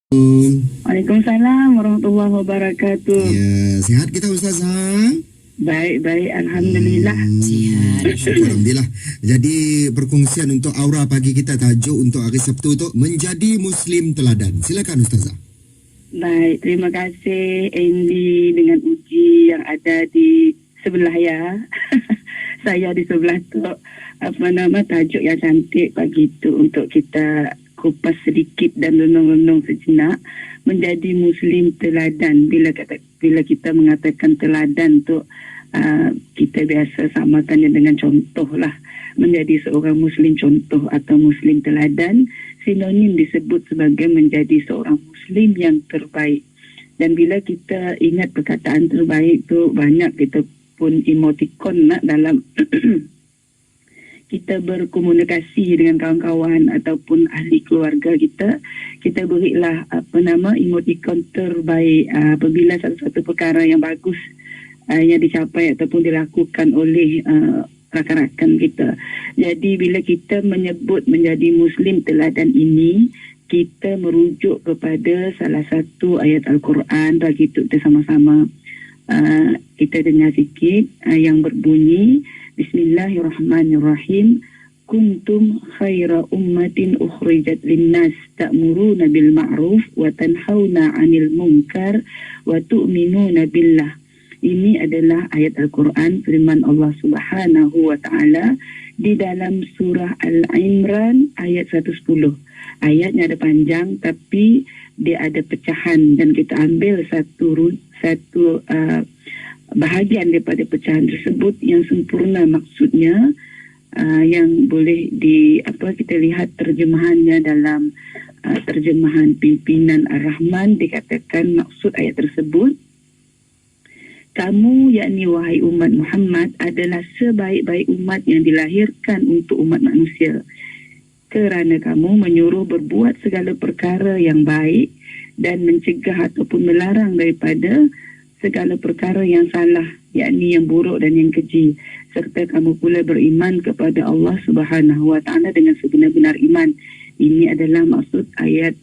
Waalaikumsalam warahmatullahi wabarakatuh. Ya, sehat kita Ustazah? Baik, Alhamdulillah. Syukur Alhamdulillah. Jadi perkongsian untuk aura pagi kita, tajuk untuk hari Sabtu itu menjadi Muslim teladan. Silakan Ustazah. Baik, terima kasih Andy dengan Uji yang ada di sebelah ya. Saya di sebelah tu, tajuk yang cantik pagi itu untuk kita kupas sedikit dan renung-renung sejenak. Menjadi Muslim teladan. Bila kita mengatakan teladan tu, kita biasa samakannya dengan contoh lah. Menjadi seorang Muslim contoh atau Muslim teladan, sinonim disebut sebagai menjadi seorang Muslim yang terbaik. Dan bila kita ingat perkataan terbaik tu, banyak kita pun emotikon nak dalam kita berkomunikasi dengan kawan-kawan ataupun ahli keluarga kita berilah emotikon terbaik apabila satu-satu perkara yang bagus yang dicapai ataupun dilakukan oleh rakan-rakan kita. Jadi bila kita menyebut menjadi Muslim teladan ini, kita merujuk kepada salah satu ayat Al-Quran. Bagi itu kita sama-sama kita dengar sikit yang berbunyi, Bismillahirrahmanirrahim. Kuntum khaira ummatin ukhrijat linnas ta'muruna bil ma'ruf wa tanhauna 'anil munkar wa tu'minuna billah. Ini adalah ayat Al-Quran firman Allah Subhanahu wa taala di dalam surah Al-Imran ayat 110. Ayatnya ada panjang tapi dia ada pecahan dan kita ambil satu bahagian daripada pecahan tersebut yang sempurna maksudnya, yang boleh kita lihat terjemahannya dalam terjemahan pimpinan Ar-Rahman. Dikatakan maksud ayat tersebut, kamu yakni wahai umat Muhammad adalah sebaik-baik umat yang dilahirkan untuk umat manusia, kerana kamu menyuruh berbuat segala perkara yang baik dan mencegah ataupun melarang daripada segala perkara yang salah, yakni yang buruk dan yang keji, serta kamu pula beriman kepada Allah Subhanahu wa taala dengan sebenar-benar iman. Ini adalah maksud ayat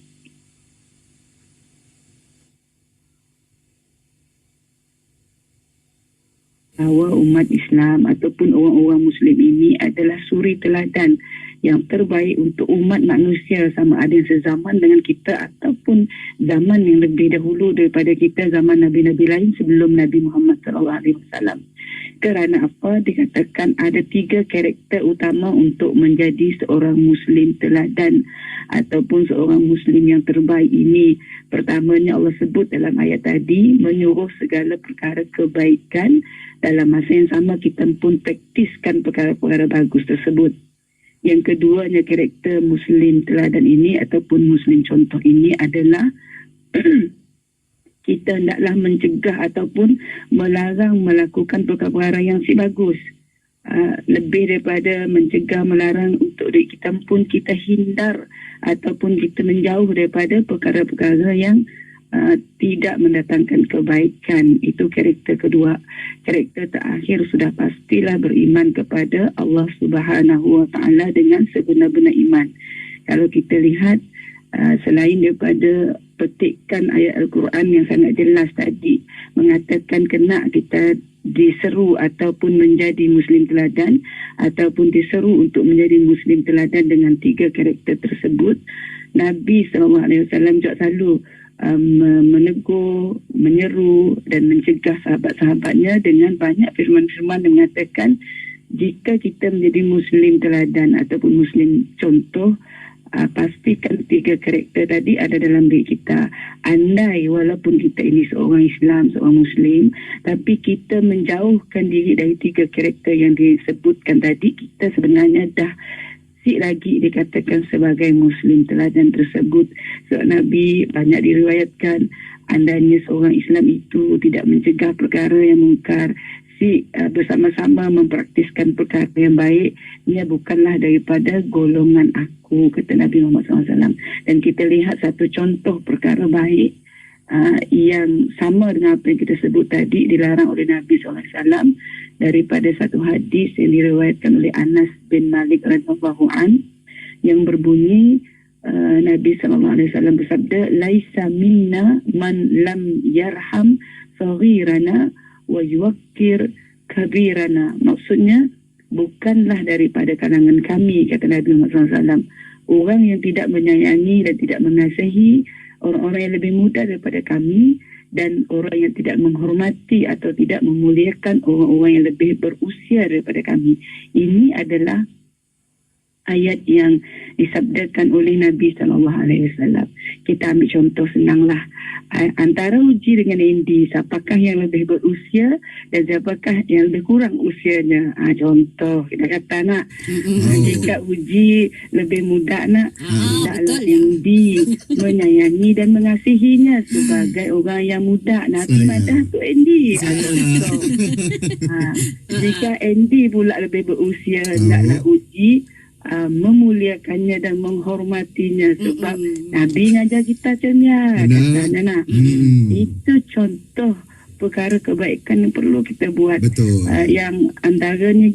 bahawa umat Islam ataupun orang-orang Muslim ini adalah suri teladan yang terbaik untuk umat manusia, sama ada yang sezaman dengan kita ataupun zaman yang lebih dahulu daripada kita, zaman Nabi-Nabi lain sebelum Nabi Muhammad SAW. Kerana apa? Dikatakan ada 3 karakter utama untuk menjadi seorang Muslim teladan ataupun seorang Muslim yang terbaik ini. Pertamanya Allah sebut dalam ayat tadi, menyuruh segala perkara kebaikan. Dalam masa yang sama kita pun praktiskan perkara-perkara bagus tersebut. Yang keduanya karakter Muslim teladan ini ataupun Muslim contoh ini adalah kita hendaklah mencegah ataupun melarang melakukan perkara-perkara yang si bagus. Lebih daripada mencegah, melarang, untuk diri kita pun kita hindar ataupun kita menjauh daripada perkara-perkara yang tidak mendatangkan kebaikan. Itu karakter kedua. Karakter terakhir sudah pastilah beriman kepada Allah Subhanahu wa taala dengan sebenar-benar iman. Kalau kita lihat selain daripada petikan ayat Al-Quran yang sangat jelas tadi mengatakan kena kita diseru ataupun menjadi Muslim teladan ataupun diseru untuk menjadi Muslim teladan dengan 3 karakter tersebut, Nabi SAW juga selalu menegur, menyeru dan mencegah sahabat-sahabatnya dengan banyak firman-firman yang mengatakan jika kita menjadi Muslim teladan ataupun Muslim contoh, pastikan 3 karakter tadi ada dalam diri kita. Andai walaupun kita ini seorang Islam, seorang Muslim, tapi kita menjauhkan diri dari 3 karakter yang disebutkan tadi, kita sebenarnya dah lagi dikatakan sebagai Muslim teladan tersebut. Sebab Nabi banyak diriwayatkan andainya seorang Islam itu tidak mencegah perkara yang mungkar, bersama-sama mempraktiskan perkara yang baik, ia bukanlah daripada golongan aku, kata Nabi Muhammad SAW. Dan kita lihat satu contoh perkara baik yang sama dengan apa yang kita sebut tadi dilarang oleh Nabi SAW daripada satu hadis yang diriwayatkan oleh Anas bin Malik radhiyallahu an yang berbunyi, Nabi SAW bersabda, laisa minna man lam yarham saghirana wa yuwakkir kabirana. Maksudnya, bukanlah daripada kalangan kami, kata Nabi Muhammad SAW, orang yang tidak menyayangi dan tidak mengasihi orang-orang yang lebih muda daripada kami, dan orang yang tidak menghormati atau tidak memuliakan orang-orang yang lebih berusia daripada kami. Ini adalah ayat yang disabdakan oleh Nabi SAW. Kita ambil contoh senanglah. Antara Uji dengan Andy, siapakah yang lebih berusia dan siapakah yang lebih kurang usianya? Contoh, kita kata nak, jika Uji lebih muda nak, hendaklah Andy menyayangi dan mengasihinya sebagai orang yang muda. Nabi madah tu Andy. Contoh. Jika Andy pula lebih berusia, hendaklah Uji memuliakannya dan menghormatinya, sebab Nabi ngajar kita macamnya. Katanya nak, itu contoh perkara kebaikan yang perlu kita buat. Yang antaranya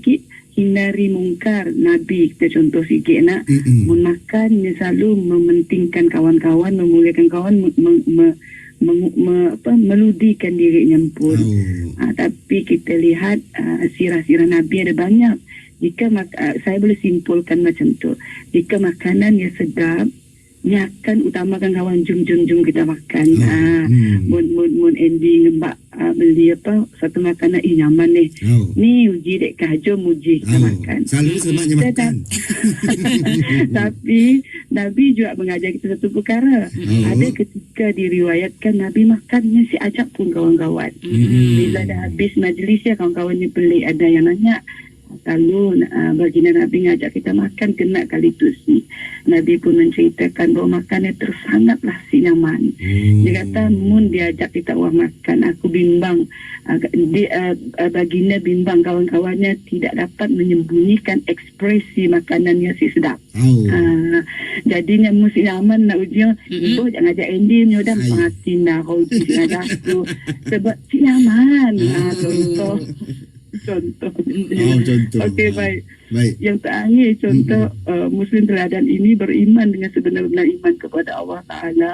hindari mungkar. Nabi kita contoh sikit nak, makan selalu mementingkan kawan-kawan, memuliakan kawan, meludikan dirinya pun. Tapi kita lihat sirah-sirah Nabi ada banyak. Jika saya boleh simpulkan macam tu. Jika makanan yang sedap, dia akan utamakan kawan, jom kita makan. Mun Andy ngembak beli satu makanan, nyaman ni. Ni Uji dek kah, jom Uji kita makan. Selalu semaknya makan. Tapi Nabi juga mengajar kita satu perkara. Ada ketika diriwayatkan Nabi makannya si ajak pun kawan-kawan. Bila dah habis majlis ya, kawan-kawan ni pelik. Ada yang nanya, selalu baginda Nabi ngajak kita makan, kena kali tu si Nabi pun menceritakan bahawa makannya tersangatlah si nyaman. Dia kata, mun diajak kita orang makan, aku bimbang, baginda bimbang kawan-kawannya tidak dapat menyembunyikan ekspresi makanannya si sedap. Jadinya mesti nyaman nak Uji. Ibu jangan ajak Andy menyodam pengatin dah kau Uji ngajak tu, sebab si nyaman. Contoh. Okey, baik. Yang terakhir, contoh Muslim teladan ini beriman dengan sebenar-benar iman kepada Allah Ta'ala.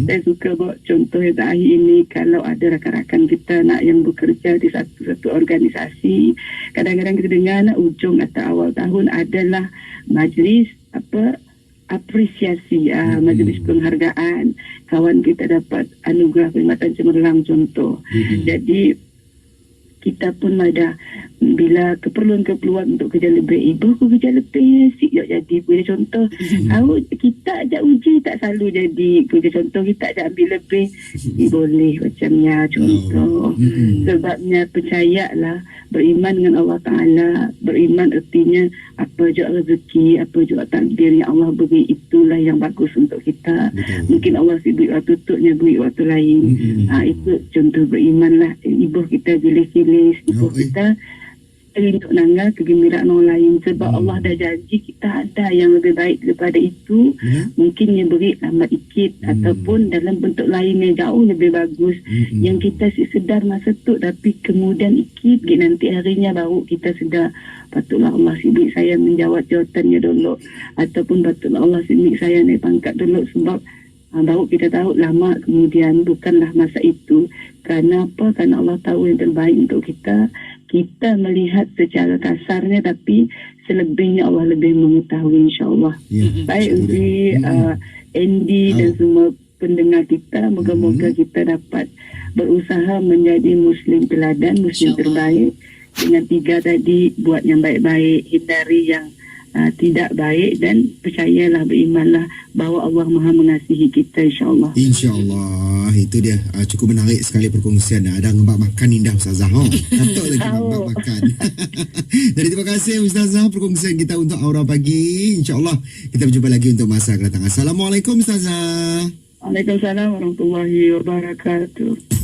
Saya suka buat contoh yang terakhir ini. Kalau ada rakan-rakan kita nak yang bekerja di satu organisasi, kadang-kadang kita dengar nak ujung atau awal tahun adalah majlis apresiasi, majlis penghargaan. Kawan kita dapat anugerah perkhidmatan cemerlang contoh. Jadi kita pun ada bila keperluan-keperluan untuk kerja lebih, ibu aku kerja lebih siap jadi. Bila contoh kita ajak Uji tak selalu jadi. Kerja contoh kita ajak ambil lebih, boleh macamnya contoh. Sebabnya percayalah, beriman dengan Allah Ta'ala. Beriman artinya apa juga rezeki, apa juga takdir yang Allah beri, itulah yang bagus untuk kita. Mungkin Allah beri waktu tutupnya, beri waktu lain. Itu contoh beriman lah. Ibu kita pilih-pilih, ibu kita rindu nanggal kegembiraan orang lain, sebab Allah dah janji kita ada yang lebih baik daripada itu. Mungkin dia beri lambat ikit ataupun dalam bentuk lain yang jauh lebih bagus, yang kita sedar masa tu, tapi kemudian ikit nanti harinya baru kita sedar, patutlah Allah sibuk saya menjawab jawatannya dulu, ataupun patutlah Allah sibuk saya naik pangkat dulu, sebab baru kita tahu lama kemudian bukanlah masa itu. Kerana apa? Kerana Allah tahu yang terbaik untuk kita. Kita melihat secara kasarnya, tapi selebihnya Allah lebih mengetahui, insyaAllah. Baik Uji, Andy dan semua pendengar kita, moga-moga kita dapat berusaha menjadi Muslim teladan, Muslim terbaik. Dengan 3 tadi, buat yang baik-baik, hindari yang tidak baik, dan percayalah, berimanlah bahawa Allah Maha mengasihi kita, insyaAllah. InsyaAllah. Itu dia, cukup menarik sekali perkongsian. Ada ngebak makan indah Ustazah. Kantor lagi ngebak makan. Jadi terima kasih Ustazah perkongsian kita untuk Aura Pagi. InsyaAllah kita berjumpa lagi untuk masa akan datang. Assalamualaikum Ustazah. Waalaikumsalam warahmatullahi wabarakatuh.